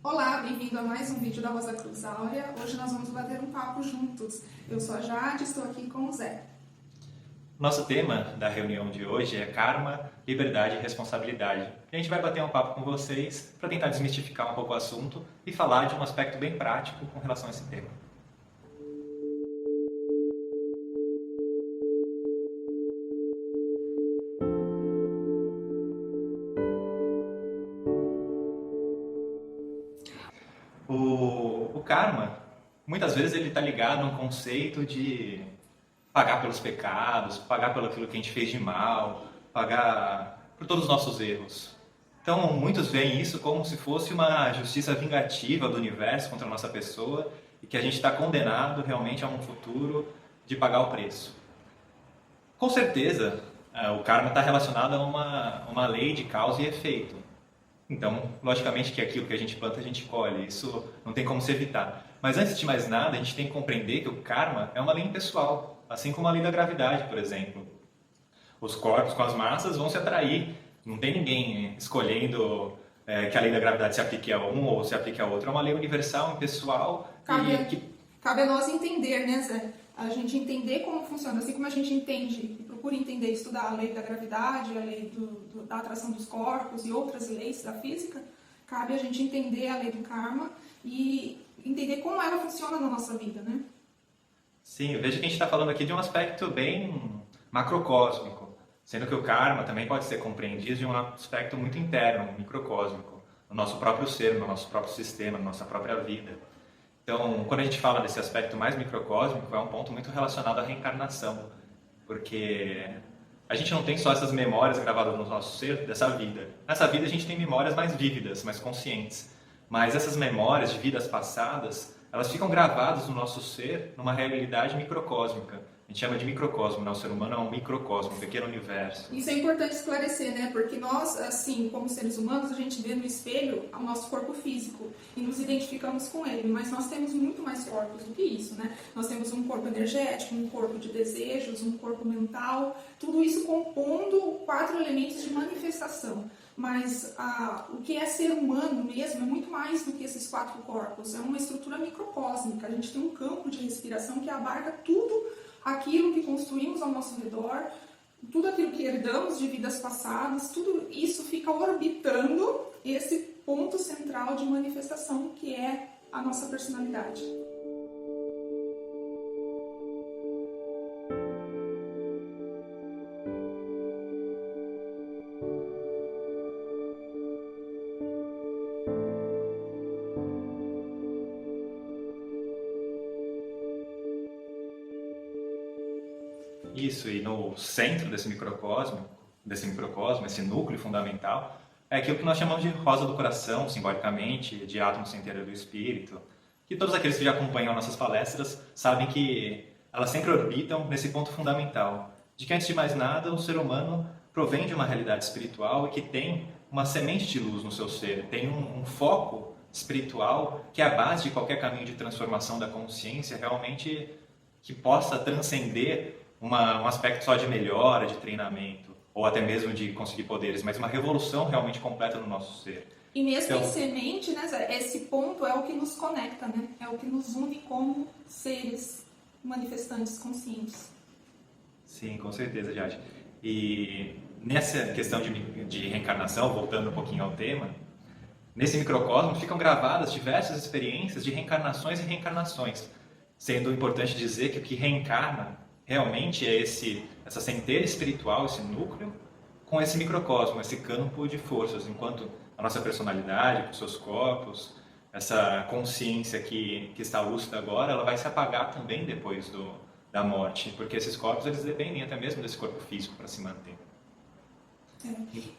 Olá, bem-vindo a mais um vídeo da Rosa Cruz Áurea. Hoje nós vamos bater um papo juntos. Eu sou a Jade, estou aqui com o Zé. Nosso tema da reunião de hoje é karma, liberdade e responsabilidade. A gente vai bater um papo com vocês para tentar desmistificar um pouco o assunto e falar de um aspecto bem prático com relação a esse tema. O karma, muitas vezes ele está ligado a um conceito de pagar pelos pecados, pagar pelo aquilo que a gente fez de mal, pagar por todos os nossos erros. Então, muitos veem isso como se fosse uma justiça vingativa do universo contra a nossa pessoa e que a gente está condenado realmente a um futuro de pagar o preço. Com certeza, o karma está relacionado a uma lei de causa e efeito. Então, logicamente que aquilo que a gente planta, a gente colhe. Isso não tem como se evitar. Mas antes de mais nada, a gente tem que compreender que o karma é uma lei impessoal, assim como a lei da gravidade, por exemplo. Os corpos com as massas vão se atrair. Não tem ninguém escolhendo que a lei da gravidade se aplique a um ou se aplique a outro. É uma lei universal, impessoal. Cabe a nós entender, né, Zé? A gente entender como funciona, assim como a gente entende e procura entender e estudar a lei da gravidade, a lei da atração dos corpos e outras leis da física, cabe a gente entender a lei do karma e entender como ela funciona na nossa vida, né? Sim, veja que a gente está falando aqui de um aspecto bem macrocósmico, sendo que o karma também pode ser compreendido de um aspecto muito interno, microcósmico, no nosso próprio ser, no nosso próprio sistema, na nossa própria vida. Então, quando a gente fala desse aspecto mais microcósmico, é um ponto muito relacionado à reencarnação, porque a gente não tem só essas memórias gravadas no nosso ser dessa vida. Nessa vida a gente tem memórias mais vívidas, mais conscientes, mas essas memórias de vidas passadas, elas ficam gravadas no nosso ser numa realidade microcósmica. A gente chama de microcosmo, né? O ser humano é um microcosmo, um pequeno universo. Isso é importante esclarecer, né? Porque nós, assim, como seres humanos, a gente vê no espelho o nosso corpo físico e nos identificamos com ele, mas nós temos muito mais corpos do que isso, né? Nós temos um corpo energético, um corpo de desejos, um corpo mental, tudo isso compondo 4 elementos de manifestação. Mas o que é ser humano mesmo é muito mais do que esses 4 corpos, é uma estrutura microcósmica. A gente tem um campo de respiração que abarca tudo aquilo que construímos ao nosso redor, tudo aquilo que herdamos de vidas passadas, tudo isso fica orbitando esse ponto central de manifestação que é a nossa personalidade. Isso, e no centro desse microcosmo, esse núcleo fundamental, é aquilo que nós chamamos de rosa do coração, simbolicamente, de átomo centenário do espírito, que todos aqueles que já acompanham nossas palestras sabem que elas sempre orbitam nesse ponto fundamental, de que antes de mais nada o ser humano provém de uma realidade espiritual e que tem uma semente de luz no seu ser, tem um foco espiritual que é a base de qualquer caminho de transformação da consciência, realmente que possa transcender um aspecto só de melhora, de treinamento, ou até mesmo de conseguir poderes, mas uma revolução realmente completa no nosso ser. E mesmo em semente, né, Zé, esse ponto é o que nos conecta, né? É o que nos une como seres manifestantes conscientes. Sim, com certeza, Jade. E nessa questão de reencarnação, voltando um pouquinho ao tema, nesse microcosmo ficam gravadas diversas experiências de reencarnações e reencarnações, sendo importante dizer que o que reencarna realmente é essa centelha espiritual, esse núcleo, com esse microcosmo, esse campo de forças, enquanto a nossa personalidade, com seus corpos, essa consciência que está lúcida agora, ela vai se apagar também depois da morte, porque esses corpos eles dependem até mesmo desse corpo físico para se manter.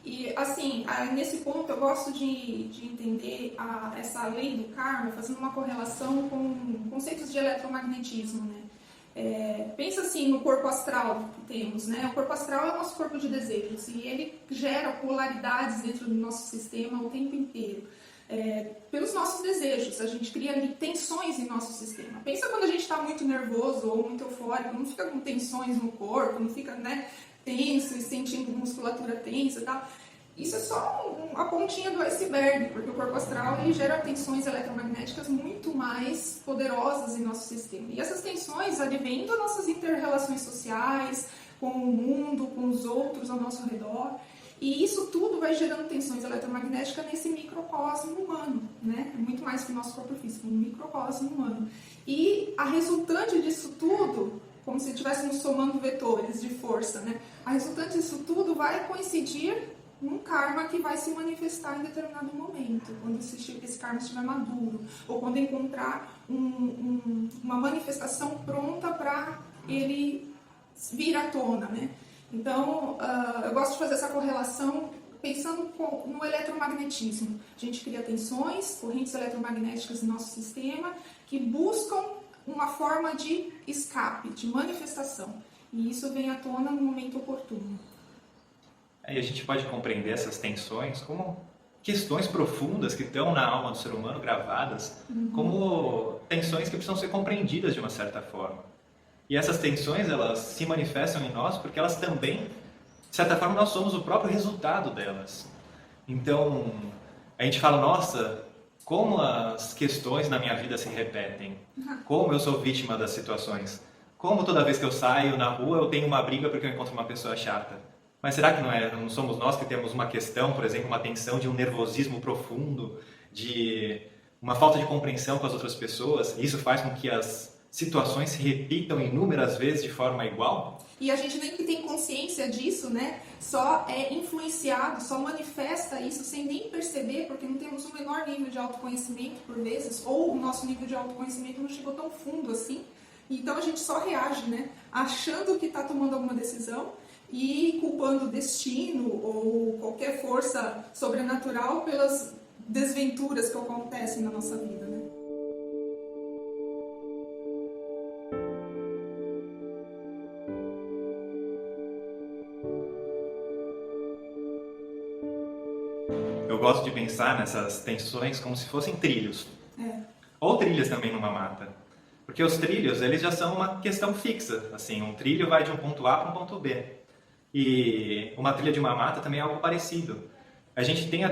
E assim, nesse ponto eu gosto de entender essa lei do karma fazendo uma correlação com conceitos de eletromagnetismo, né? Pensa assim no corpo astral que temos, né? O corpo astral é o nosso corpo de desejos e ele gera polaridades dentro do nosso sistema o tempo inteiro. Pelos nossos desejos, a gente cria ali tensões em nosso sistema. Pensa quando a gente está muito nervoso ou muito eufórico, não fica com tensões no corpo, não fica, né, tenso e sentindo musculatura tensa e tal. Isso é só a pontinha do iceberg, porque o corpo astral ele gera tensões eletromagnéticas muito mais poderosas em nosso sistema. E essas tensões advêm das nossas inter-relações sociais, com o mundo, com os outros ao nosso redor. E isso tudo vai gerando tensões eletromagnéticas nesse microcosmo humano, né? É muito mais que o nosso corpo físico, um microcosmo humano. E a resultante disso tudo, como se estivéssemos somando vetores de força, né? A resultante disso tudo vai coincidir num karma que vai se manifestar em determinado momento, quando esse karma estiver maduro, ou quando encontrar uma manifestação pronta para ele vir à tona, né? Então, eu gosto de fazer essa correlação pensando no eletromagnetismo. A gente cria tensões, correntes eletromagnéticas no nosso sistema que buscam uma forma de escape, de manifestação. E isso vem à tona no momento oportuno. Aí a gente pode compreender essas tensões como questões profundas que estão na alma do ser humano gravadas, como tensões que precisam ser compreendidas de uma certa forma. E essas tensões, elas se manifestam em nós porque elas também, de certa forma, nós somos o próprio resultado delas. Então, a gente fala, nossa, como as questões na minha vida se repetem, como eu sou vítima das situações, como toda vez que eu saio na rua eu tenho uma briga porque eu encontro uma pessoa chata. Mas será que não somos nós que temos uma questão, por exemplo, uma tensão de um nervosismo profundo, de uma falta de compreensão com as outras pessoas, e isso faz com que as situações se repitam inúmeras vezes de forma igual? E a gente nem que tem consciência disso, né? Só é influenciado, só manifesta isso sem nem perceber, porque não temos um menor nível de autoconhecimento por vezes, ou o nosso nível de autoconhecimento não chegou tão fundo assim. Então a gente só reage, né? Achando que está tomando alguma decisão e culpando o destino ou qualquer força sobrenatural pelas desventuras que acontecem na nossa vida, né? Eu gosto de pensar nessas tensões como se fossem trilhos. Ou trilhas também numa mata. Porque os trilhos, eles já são uma questão fixa. Assim, um trilho vai de um ponto A para um ponto B. E uma trilha de uma mata também é algo parecido. A gente tem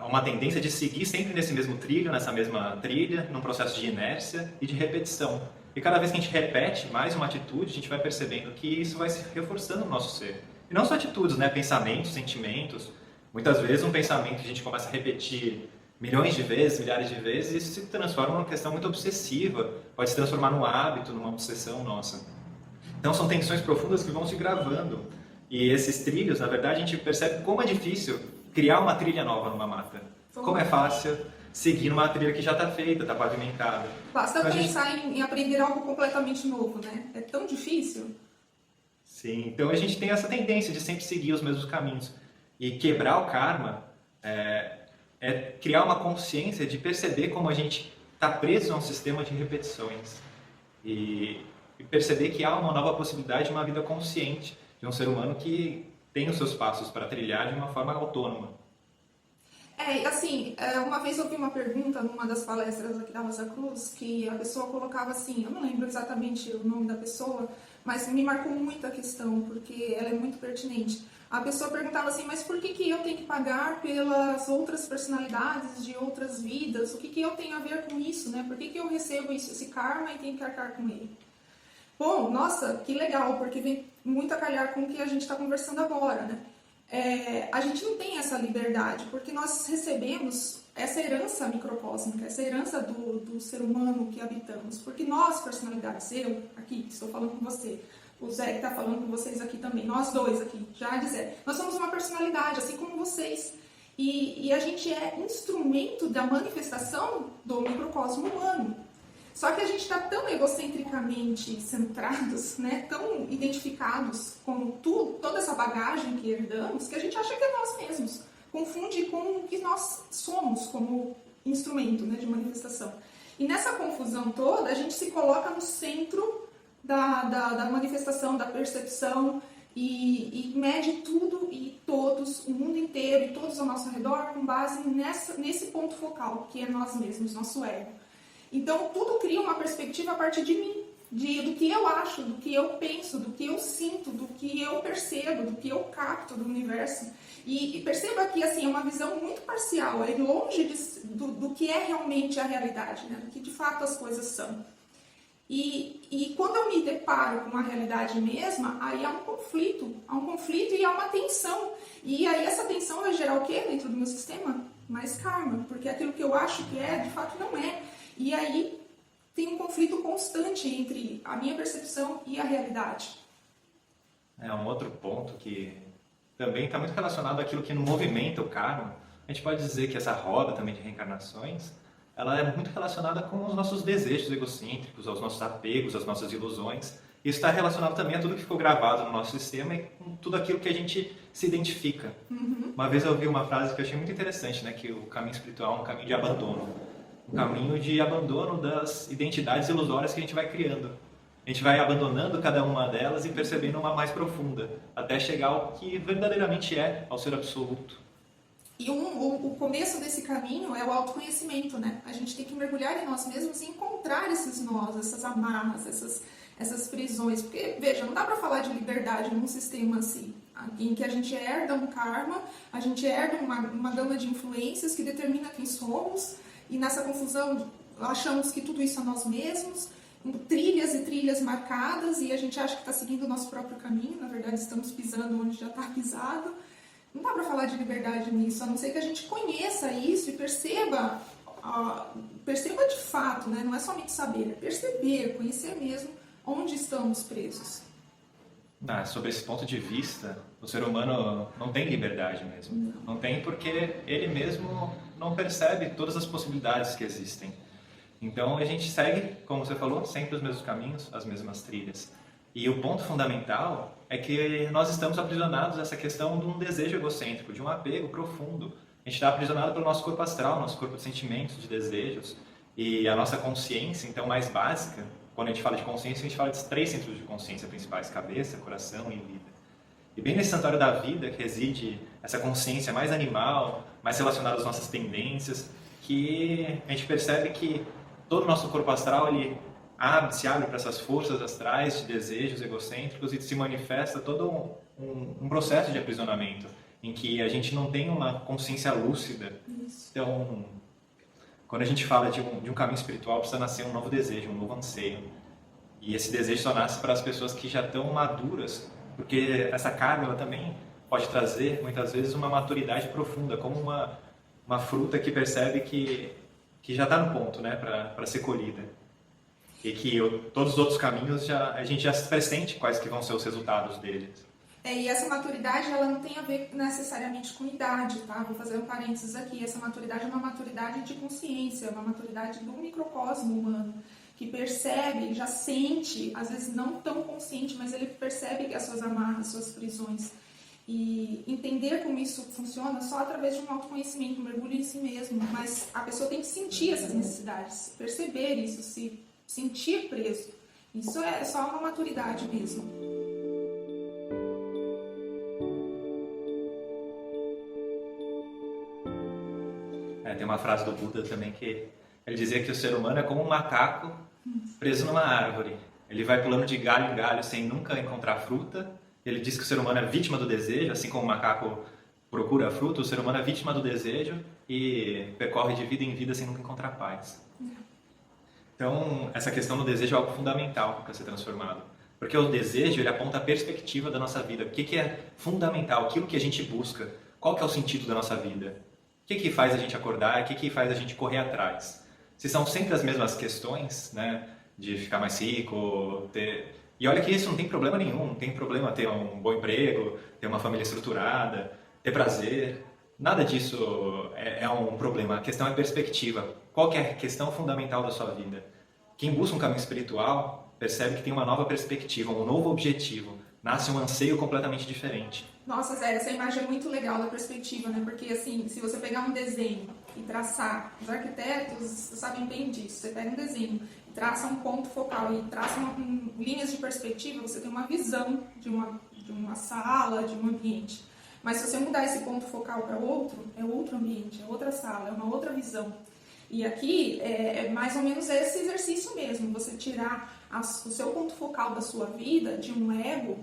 uma tendência de seguir sempre nesse mesmo trilho, nessa mesma trilha, num processo de inércia e de repetição. E cada vez que a gente repete mais uma atitude, a gente vai percebendo que isso vai se reforçando no nosso ser. E não só atitudes, né? Pensamentos, sentimentos. Muitas vezes um pensamento que a gente começa a repetir milhões de vezes, milhares de vezes, isso se transforma numa questão muito obsessiva, pode se transformar num hábito, numa obsessão nossa. Então são tensões profundas que vão se gravando. E esses trilhos, na verdade, a gente percebe como é difícil criar uma trilha nova numa mata. Como é fácil seguir numa trilha que já está feita, está pavimentada. Basta pensar em aprender algo completamente novo, né? É tão difícil. Sim, então a gente tem essa tendência de sempre seguir os mesmos caminhos. E quebrar o karma é criar uma consciência de perceber como a gente está preso a um sistema de repetições. E perceber que há uma nova possibilidade de uma vida consciente, de um ser humano que tem os seus passos para trilhar de uma forma autônoma. Uma vez eu vi uma pergunta numa das palestras aqui da Rosa Cruz, que a pessoa colocava assim, eu não lembro exatamente o nome da pessoa, mas me marcou muito a questão, porque ela é muito pertinente. A pessoa perguntava assim, mas por que eu tenho que pagar pelas outras personalidades de outras vidas? O que eu tenho a ver com isso, né? Por que eu recebo esse karma e tenho que arcar com ele? Bom, nossa, que legal, porque vem muito a calhar com o que a gente está conversando agora, né? A gente não tem essa liberdade, porque nós recebemos essa herança microcósmica, essa herança do ser humano que habitamos. Porque nós, personalidades, eu aqui, estou falando com você, o Zé que está falando com vocês aqui também, nós dois aqui, já dizer, nós somos uma personalidade, assim como vocês. E a gente é instrumento da manifestação do microcosmo humano. Só que a gente está tão egocentricamente centrados, né, tão identificados com toda essa bagagem que herdamos, que a gente acha que é nós mesmos. Confunde com o que nós somos como instrumento, né, de manifestação. E nessa confusão toda, a gente se coloca no centro da manifestação, da percepção, e mede tudo e todos, o mundo inteiro e todos ao nosso redor, com base nesse ponto focal, que é nós mesmos, nosso ego. Então, tudo cria uma perspectiva a partir de mim. do que eu acho, do que eu penso, do que eu sinto, do que eu percebo, do que eu capto do universo. E perceba que assim, é uma visão muito parcial, é longe do que é realmente a realidade, né? Do que de fato as coisas são. E quando eu me deparo com a realidade mesma, aí há um conflito e há uma tensão. E aí essa tensão vai gerar o quê dentro do meu sistema? Mais karma, porque aquilo que eu acho que é, de fato não é. E aí tem um conflito constante entre a minha percepção e a realidade. É um outro ponto que também está muito relacionado àquilo que no movimento, o karma, a gente pode dizer que essa roda também de reencarnações, ela é muito relacionada com os nossos desejos egocêntricos, aos nossos apegos, às nossas ilusões. Isso está relacionado também a tudo que ficou gravado no nosso sistema e com tudo aquilo que a gente se identifica. Uma vez eu ouvi uma frase que eu achei muito interessante, né? Que o caminho espiritual é um caminho de abandono. Um caminho de abandono das identidades ilusórias que a gente vai criando. A gente vai abandonando cada uma delas e percebendo uma mais profunda, até chegar ao que verdadeiramente é, ao ser absoluto. E o começo desse caminho é o autoconhecimento, né? A gente tem que mergulhar em nós mesmos e encontrar esses nós, essas amarras, essas prisões. Porque, veja, não dá para falar de liberdade num sistema assim, em que a gente herda um karma, a gente herda uma gama de influências que determina quem somos, e nessa confusão achamos que tudo isso é nós mesmos, trilhas e trilhas marcadas, e a gente acha que está seguindo o nosso próprio caminho, na verdade estamos pisando onde já está pisado. Não dá para falar de liberdade nisso, a não ser que a gente conheça isso e perceba de fato, né? Não é somente saber, é perceber, conhecer mesmo onde estamos presos. Sobre esse ponto de vista, o ser humano não tem liberdade mesmo. Não tem porque ele mesmo não percebe todas as possibilidades que existem. Então a gente segue, como você falou, sempre os mesmos caminhos, as mesmas trilhas. E o ponto fundamental é que nós estamos aprisionados nessa questão de um desejo egocêntrico, de um apego profundo. A gente está aprisionado pelo nosso corpo astral, nosso corpo de sentimentos, de desejos. E a nossa consciência, então, mais básica, quando a gente fala de consciência, a gente fala de 3 centros de consciência principais: cabeça, coração e vida. E bem nesse santuário da vida que reside essa consciência mais animal, mais relacionada às nossas tendências, que a gente percebe que todo o nosso corpo astral ele se abre para essas forças astrais de desejos egocêntricos e se manifesta todo um processo de aprisionamento, em que a gente não tem uma consciência lúcida. Isso. Então, quando a gente fala de um caminho espiritual, precisa nascer um novo desejo, um novo anseio. E esse desejo só nasce para as pessoas que já estão maduras, porque essa carga ela também pode trazer, muitas vezes, uma maturidade profunda, como uma fruta que percebe que já está no ponto, né, para ser colhida. E que todos os outros caminhos a gente já se pressente quais que vão ser os resultados deles. E essa maturidade ela não tem a ver necessariamente com idade, tá? Vou fazer um parênteses aqui. Essa maturidade é uma maturidade de consciência, é uma maturidade do microcosmo humano, que percebe, já sente, às vezes não tão consciente, mas ele percebe as suas amarras, as suas prisões. E entender como isso funciona só através de um autoconhecimento, um mergulho em si mesmo. Mas a pessoa tem que sentir essas necessidades, perceber isso, se sentir preso. Isso é só uma maturidade mesmo. Tem uma frase do Buda também que ele dizia que o ser humano é como um macaco preso numa árvore. Ele vai pulando de galho em galho sem nunca encontrar fruta. Ele diz que o ser humano é vítima do desejo, assim como o macaco procura a fruta, o ser humano é vítima do desejo e percorre de vida em vida sem nunca encontrar paz. Então, essa questão do desejo é algo fundamental para ser transformado. Porque o desejo, ele aponta a perspectiva da nossa vida. O que é fundamental? Aquilo que a gente busca. Qual que é o sentido da nossa vida? O que faz a gente acordar? O que faz a gente correr atrás? Se são sempre as mesmas questões, né? De ficar mais rico, ter... E olha que isso não tem problema nenhum. Não tem problema ter um bom emprego, ter uma família estruturada, ter prazer. Nada disso é um problema. A questão é perspectiva. Qual que é a questão fundamental da sua vida? Quem busca um caminho espiritual percebe que tem uma nova perspectiva, um novo objetivo. Nasce um anseio completamente diferente. Nossa, Zé, essa imagem é muito legal da perspectiva, né? Porque, assim, se você pegar um desenho e traçar, os arquitetos sabem bem disso. Você pega um desenho, traça um ponto focal e traça linhas de perspectiva, você tem uma visão de uma sala, de um ambiente. Mas se você mudar esse ponto focal para outro, é outro ambiente, é outra sala, é uma outra visão. E aqui é mais ou menos esse exercício mesmo, você tirar o seu ponto focal da sua vida de um ego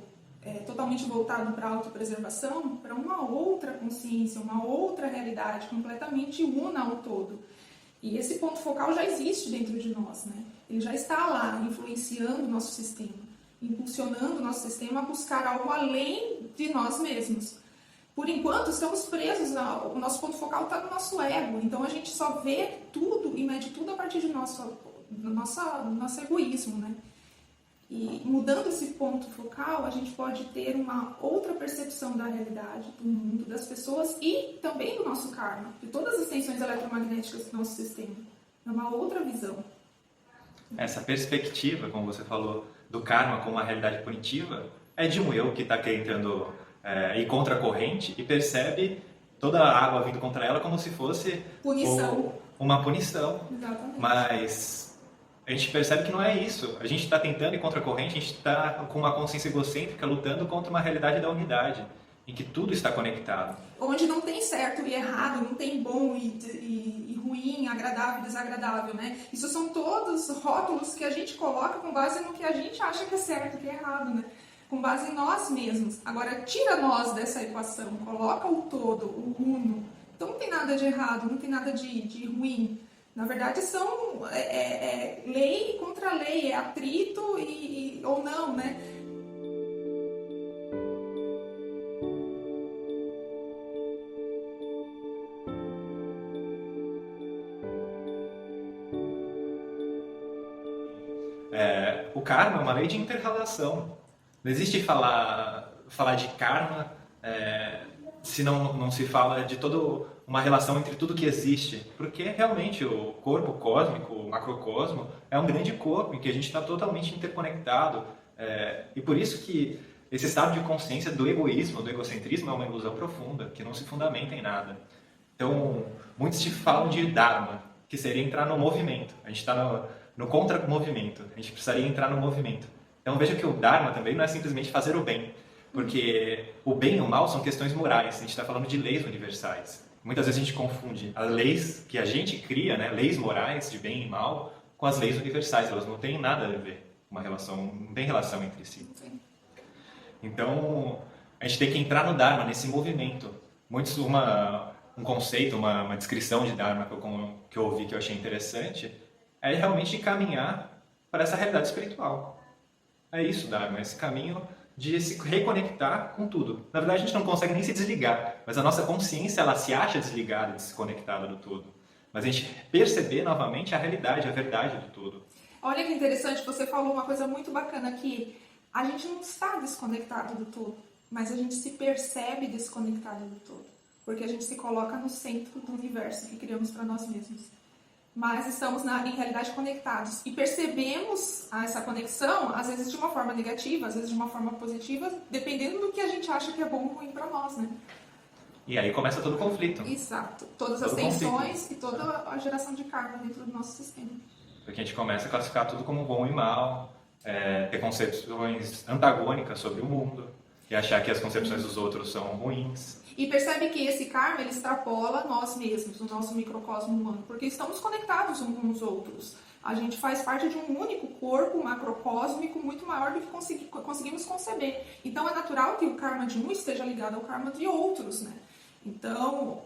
totalmente voltado para a autopreservação, para uma outra consciência, uma outra realidade completamente una ao todo. E esse ponto focal já existe dentro de nós, né? Ele já está lá, influenciando o nosso sistema, impulsionando o nosso sistema a buscar algo além de nós mesmos. Por enquanto, estamos presos, o nosso ponto focal está no nosso ego, então a gente só vê tudo e mede tudo a partir de nosso egoísmo, né? E mudando esse ponto focal, a gente pode ter uma outra percepção da realidade, do mundo, das pessoas e também do nosso karma, de todas as tensões eletromagnéticas do nosso sistema. É uma outra visão. Essa perspectiva, como você falou, do karma como uma realidade punitiva, é de um eu que está tentando ir contra a corrente e percebe toda a água vindo contra ela como se fosse punição. Uma punição. Exatamente. Mas a gente percebe que não é isso. A gente está tentando ir contra a corrente, a gente está com uma consciência egocêntrica lutando contra uma realidade da unidade, em que tudo está conectado. Onde não tem certo e errado, não tem bom e ruim, agradável e desagradável, né? Isso são todos rótulos que a gente coloca com base no que a gente acha que é certo e que é errado, né? Com base em nós mesmos. Agora, tira nós dessa equação, coloca o todo, o uno. Então não tem nada de errado, não tem nada de ruim. Na verdade, são lei contra lei, é atrito ou não, né? O karma é uma lei de inter-relação. Não existe falar de karma se não se fala de toda uma relação entre tudo que existe. Porque realmente o corpo cósmico, o macrocosmo, é um grande corpo em que a gente está totalmente interconectado. E por isso que esse estado de consciência do egoísmo, do egocentrismo, é uma ilusão profunda, que não se fundamenta em nada. Então, muitos te falam de Dharma, que seria entrar no movimento. A gente está no contra-movimento. A gente precisaria entrar no movimento. Então veja que o Dharma também não é simplesmente fazer o bem, porque o bem e o mal são questões morais. A gente está falando de leis universais. Muitas vezes a gente confunde as leis que a gente cria, né, leis morais de bem e mal, com as leis universais. Elas não têm nada a ver, não tem relação entre si. Então a gente tem que entrar no Dharma, nesse movimento. Um conceito, uma descrição de Dharma que eu ouvi que eu achei interessante, é realmente caminhar para essa realidade espiritual. É isso, Dharma, esse caminho de se reconectar com tudo. Na verdade, a gente não consegue nem se desligar, mas a nossa consciência, ela se acha desligada, desconectada do todo. Mas a gente perceber novamente a realidade, a verdade do todo. Olha que interessante, você falou uma coisa muito bacana aqui. A gente não está desconectado do todo, mas a gente se percebe desconectado do todo. Porque a gente se coloca no centro do universo que criamos para nós mesmos. Mas estamos, em realidade, conectados. E percebemos essa conexão, às vezes de uma forma negativa, às vezes de uma forma positiva, dependendo do que a gente acha que é bom ou ruim para nós, né? E aí começa todo o conflito. Exato. Todas as tensões e toda a geração de karma dentro do nosso sistema. Porque a gente começa a classificar tudo como bom e mal, ter concepções antagônicas sobre o mundo, e achar que as concepções dos outros são ruins. E percebe que esse karma, ele extrapola nós mesmos, o nosso microcosmo humano, porque estamos conectados uns com os outros. A gente faz parte de um único corpo macrocósmico muito maior do que conseguimos conceber. Então é natural que o karma de um esteja ligado ao karma de outros, né? Então,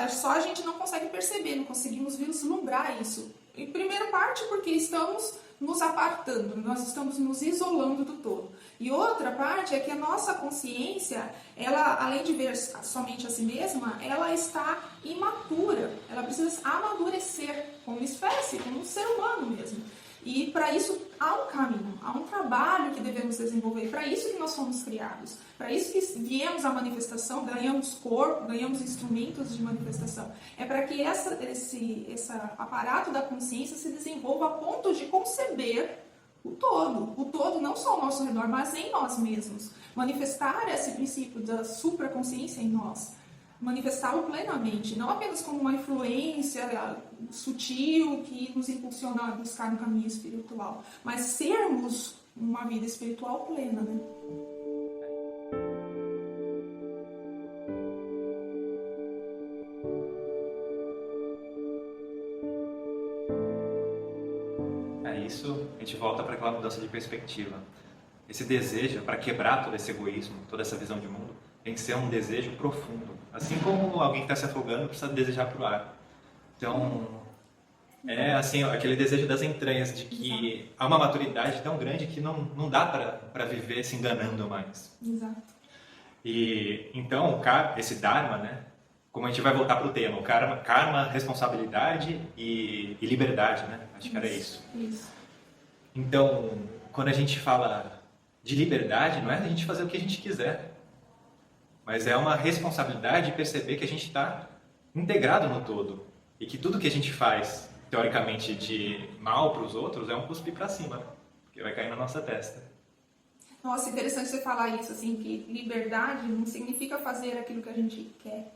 só a gente não consegue perceber, não conseguimos vislumbrar isso. Em primeira parte, porque estamos nos apartando, nós estamos nos isolando do todo. E outra parte é que a nossa consciência, ela, além de ver somente a si mesma, ela está imatura, ela precisa amadurecer como espécie, como um ser humano mesmo. E para isso há um caminho, há um trabalho que devemos desenvolver, para isso que nós fomos criados, para isso que viemos à manifestação, ganhamos corpo, ganhamos instrumentos de manifestação. É para que esse aparato da consciência se desenvolva a ponto de conceber o todo não só ao nosso redor, mas em nós mesmos. Manifestar esse princípio da supraconsciência em nós. Manifestá-lo plenamente, não apenas como uma influência sutil que nos impulsiona a buscar um caminho espiritual, mas sermos uma vida espiritual plena, né? Isso a gente volta para aquela mudança de perspectiva. Esse desejo para quebrar todo esse egoísmo, toda essa visão de mundo, tem que ser um desejo profundo. Assim como alguém que está se afogando precisa desejar para o ar. Então, é assim, aquele desejo das entranhas de que há uma maturidade tão grande que não dá para viver se enganando mais. Exato. E então, esse Dharma, né? Como a gente vai voltar para o tema, o karma, responsabilidade e liberdade, né? Acho que era isso. Isso. Então, quando a gente fala de liberdade, não é a gente fazer o que a gente quiser, mas é uma responsabilidade de perceber que a gente está integrado no todo e que tudo que a gente faz, teoricamente, de mal para os outros é um cuspir para cima, porque vai cair na nossa testa. Nossa, interessante você falar isso, assim, que liberdade não significa fazer aquilo que a gente quer.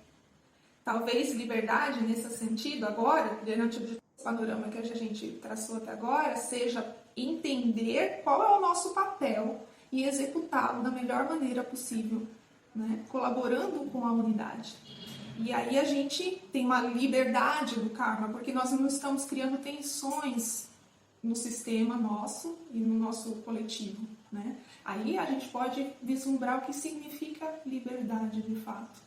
Talvez liberdade, nesse sentido, agora, diante do panorama que a gente traçou até agora, seja entender qual é o nosso papel e executá-lo da melhor maneira possível, né? Colaborando com a unidade. E aí a gente tem uma liberdade do karma, porque nós não estamos criando tensões no sistema nosso e no nosso coletivo, né? Aí a gente pode vislumbrar o que significa liberdade de fato.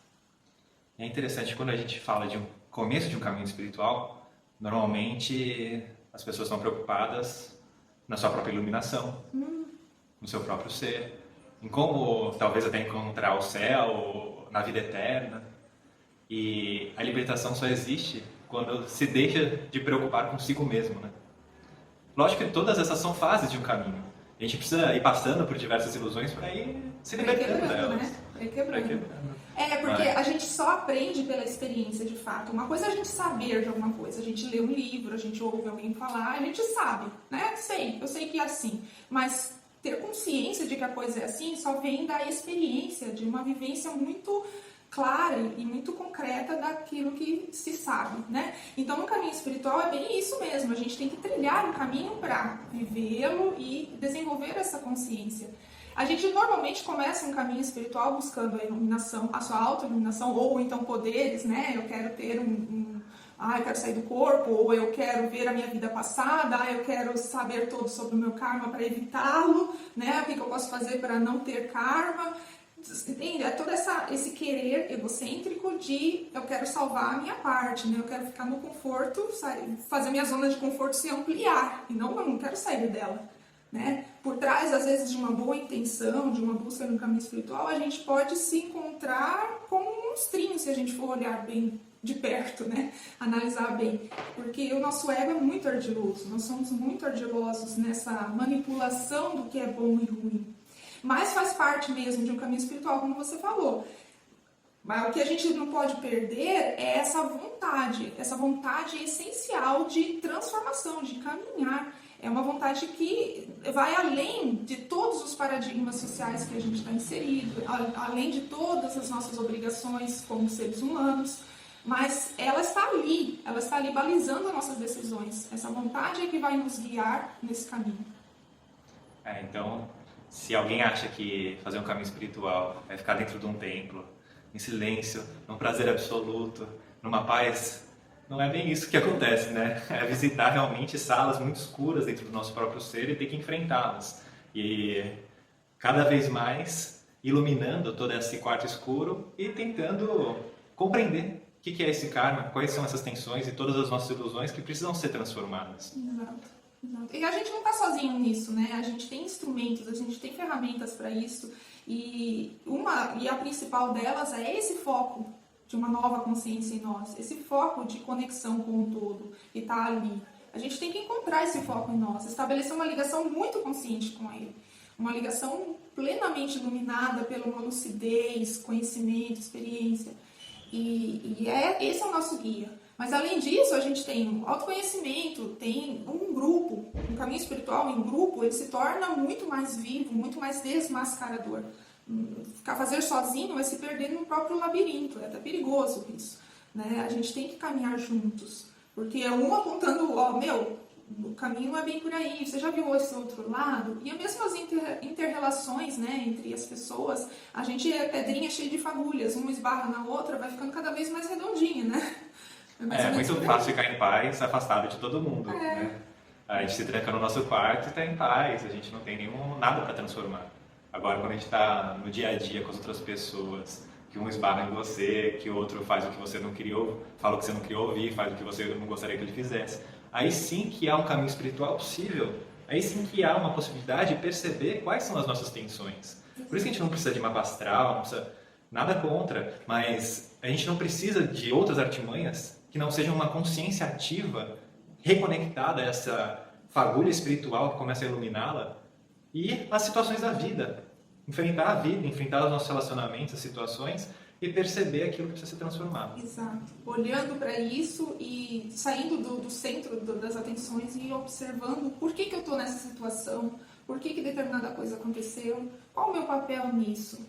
É interessante quando a gente fala de um começo de um caminho espiritual, normalmente as pessoas estão preocupadas na sua própria iluminação, no seu próprio ser, em como talvez até encontrar o céu, na vida eterna. E a libertação só existe quando se deixa de preocupar consigo mesmo, né? Lógico que todas essas são fases de um caminho. A gente precisa ir passando por diversas ilusões para ir se libertando delas. Né? Pra ir quebrando. Porque a gente só aprende pela experiência, de fato. Uma coisa é a gente saber de alguma coisa. A gente lê um livro, a gente ouve alguém falar, a gente sabe, né? Eu sei que é assim. Mas ter consciência de que a coisa é assim só vem da experiência, de uma vivência muito clara e muito concreta daquilo que se sabe, né? Então, no caminho espiritual é bem isso mesmo. A gente tem que trilhar o caminho para vivê-lo e desenvolver essa consciência. A gente normalmente começa um caminho espiritual buscando a iluminação, a sua auto-iluminação, ou então poderes, né? Eu quero ter eu quero sair do corpo, ou eu quero ver a minha vida passada, eu quero saber tudo sobre o meu karma para evitá-lo, né? O que eu posso fazer para não ter karma? Entende? É todo esse querer egocêntrico de eu quero salvar a minha parte, né? Eu quero ficar no conforto, fazer minha zona de conforto se ampliar, e eu não quero sair dela, né? Por trás, às vezes, de uma boa intenção, de uma busca no caminho espiritual, a gente pode se encontrar como um monstrinho, se a gente for olhar bem de perto, né? Analisar bem. Porque o nosso ego é muito ardiloso, nós somos muito ardilosos nessa manipulação do que é bom e ruim. Mas faz parte mesmo de um caminho espiritual, como você falou. Mas o que a gente não pode perder é essa vontade essencial de transformação, de caminhar. É uma vontade que vai além de todos os paradigmas sociais que a gente está inserido, além de todas as nossas obrigações como seres humanos, mas ela está ali balizando as nossas decisões. Essa vontade é que vai nos guiar nesse caminho. Então, se alguém acha que fazer um caminho espiritual é ficar dentro de um templo, em silêncio, num prazer absoluto, numa paz, não é bem isso que acontece, né? É visitar realmente salas muito escuras dentro do nosso próprio ser e ter que enfrentá-las. E cada vez mais iluminando todo esse quarto escuro e tentando compreender o que é esse karma, quais são essas tensões e todas as nossas ilusões que precisam ser transformadas. Exato. E a gente não está sozinho nisso, né? A gente tem instrumentos, a gente tem ferramentas para isso. E a principal delas é esse foco de uma nova consciência em nós, esse foco de conexão com o todo que está ali. A gente tem que encontrar esse foco em nós, estabelecer uma ligação muito consciente com ele, uma ligação plenamente iluminada pela uma lucidez, conhecimento, experiência. Esse é o nosso guia. Mas além disso, a gente tem um autoconhecimento, tem um grupo, um caminho espiritual em grupo, ele se torna muito mais vivo, muito mais desmascarador. Fazer sozinho é se perder no próprio labirinto, é até perigoso isso, né? A gente tem que caminhar juntos, porque um apontando, o caminho é bem por aí, você já viu esse outro lado? E mesmo as inter-relações, né, entre as pessoas, a gente é pedrinha cheia de fagulhas, uma esbarra na outra, vai ficando cada vez mais redondinha, né? É muito fácil ficar em paz, afastado de todo mundo, né? A gente se tranca no nosso quarto e está em paz, a gente não tem nada para transformar. Agora, quando a gente está no dia a dia com as outras pessoas, que um esbarra em você, que o outro faz o que você não queria, fala o que você não queria ouvir, faz o que você não gostaria que ele fizesse, aí sim que há um caminho espiritual possível, aí sim que há uma possibilidade de perceber quais são as nossas tensões. Por isso que a gente não precisa de mapa astral, não precisa nada contra, mas a gente não precisa de outras artimanhas que não sejam uma consciência ativa, reconectada a essa fagulha espiritual que começa a iluminá-la e as situações da vida. Enfrentar a vida, enfrentar os nossos relacionamentos, as situações e perceber aquilo que precisa ser transformado. Exato. Olhando para isso e saindo do centro das atenções e observando por que eu estou nessa situação, por que determinada coisa aconteceu, qual o meu papel nisso,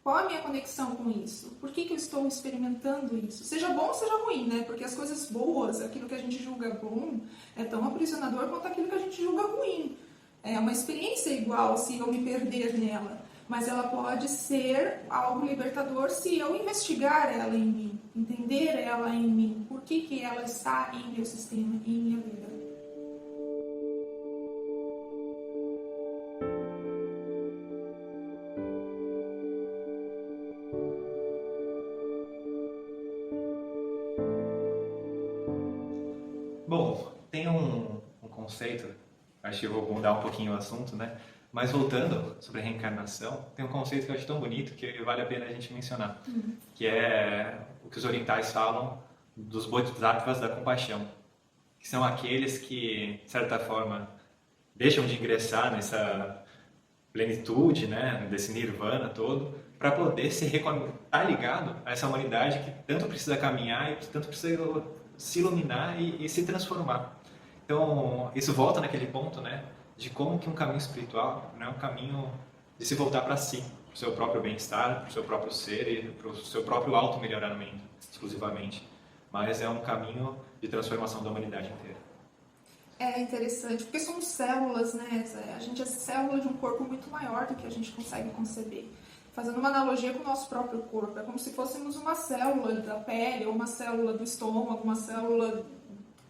qual a minha conexão com isso, por que eu estou experimentando isso, seja bom ou seja ruim, né? Porque as coisas boas, aquilo que a gente julga bom, é tão aprisionador quanto aquilo que a gente julga ruim. É uma experiência igual se eu me perder nela. Mas ela pode ser algo libertador se eu investigar ela em mim, entender ela em mim, por que ela está em meu sistema, em minha vida. Bom, tem um conceito, acho que eu vou mudar um pouquinho o assunto, né? Mas voltando sobre a reencarnação, tem um conceito que eu acho tão bonito que vale a pena a gente mencionar, que é o que os orientais falam dos bodhisattvas da compaixão, que são aqueles que, de certa forma, deixam de ingressar nessa plenitude, né, desse nirvana todo, para poder estar ligado a essa humanidade que tanto precisa caminhar e tanto precisa se iluminar e se transformar. Então, isso volta naquele ponto, né, de como que um caminho espiritual não é um caminho de se voltar para si, para o seu próprio bem-estar, para o seu próprio ser e para o seu próprio auto-melhoramento, exclusivamente. Mas é um caminho de transformação da humanidade inteira. É interessante, porque somos células, né? A gente é célula de um corpo muito maior do que a gente consegue conceber. Fazendo uma analogia com o nosso próprio corpo, é como se fôssemos uma célula da pele, ou uma célula do estômago, uma célula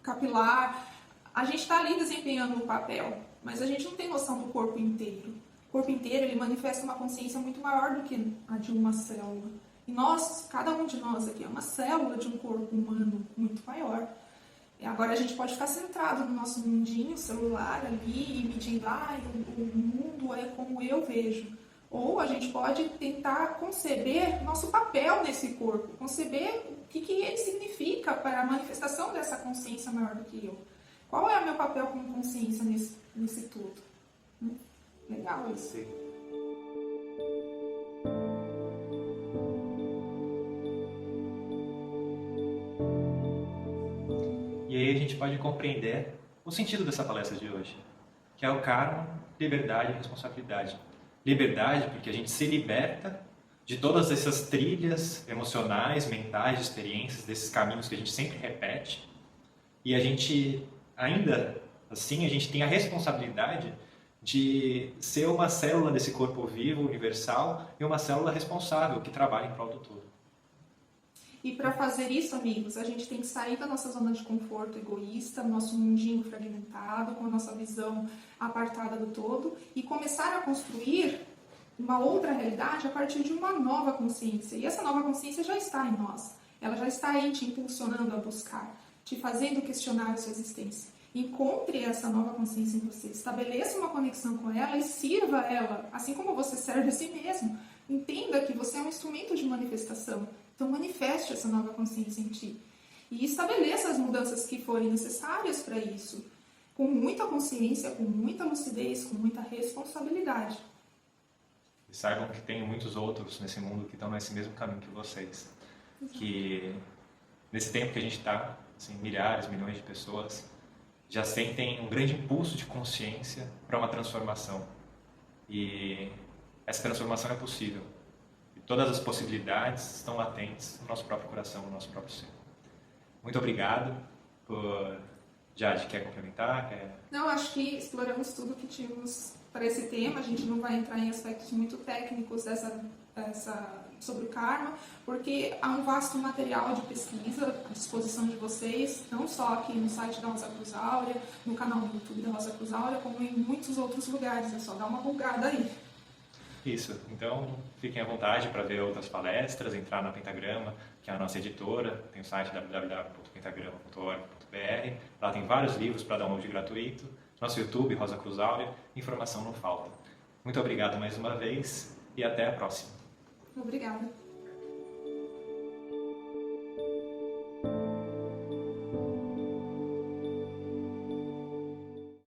capilar. A gente está ali desempenhando um papel, mas a gente não tem noção do corpo inteiro. O corpo inteiro ele manifesta uma consciência muito maior do que a de uma célula. E nós, cada um de nós aqui, é uma célula de um corpo humano muito maior. E agora a gente pode ficar centrado no nosso mundinho celular ali e medindo, o mundo é como eu vejo. Ou a gente pode tentar conceber nosso papel nesse corpo, conceber o que ele significa para a manifestação dessa consciência maior do que eu. Qual é o meu papel como consciência nesse tudo? Legal isso. Sim. E aí a gente pode compreender o sentido dessa palestra de hoje, que é o karma, liberdade e responsabilidade. Liberdade porque a gente se liberta de todas essas trilhas emocionais, mentais, de experiências, desses caminhos que a gente sempre repete, e a gente ainda assim, a gente tem a responsabilidade de ser uma célula desse corpo vivo, universal, e uma célula responsável, que trabalha em prol do todo. E para fazer isso, amigos, a gente tem que sair da nossa zona de conforto egoísta, nosso mundinho fragmentado, com a nossa visão apartada do todo, e começar a construir uma outra realidade a partir de uma nova consciência. E essa nova consciência já está em nós. Ela já está aí te impulsionando a buscar, te fazendo questionar a sua existência. Encontre essa nova consciência em você, estabeleça uma conexão com ela e sirva ela, assim como você serve a si mesmo. Entenda que você é um instrumento de manifestação, então manifeste essa nova consciência em ti. E estabeleça as mudanças que forem necessárias para isso, com muita consciência, com muita lucidez, com muita responsabilidade. E saibam que tem muitos outros nesse mundo que estão nesse mesmo caminho que vocês. Que nesse tempo que a gente está, assim, milhares, milhões de pessoas já sentem um grande impulso de consciência para uma transformação. E essa transformação é possível. E todas as possibilidades estão latentes no nosso próprio coração, no nosso próprio ser. Muito obrigado por... Jade, quer complementar? Não, acho que exploramos tudo que tínhamos para esse tema. A gente não vai entrar em aspectos muito técnicos dessa sobre o karma, porque há um vasto material de pesquisa à disposição de vocês, não só aqui no site da Rosa Cruz Áurea, no canal do YouTube da Rosa Cruz Áurea, como em muitos outros lugares. É só dar uma bugada aí. Isso, então fiquem à vontade para ver outras palestras, entrar na Pentagrama, que é a nossa editora, tem o site www.pentagrama.org.br, lá tem vários livros para download gratuito, nosso YouTube, Rosa Cruz Áurea, informação não falta. Muito obrigado mais uma vez e até a próxima. Obrigada.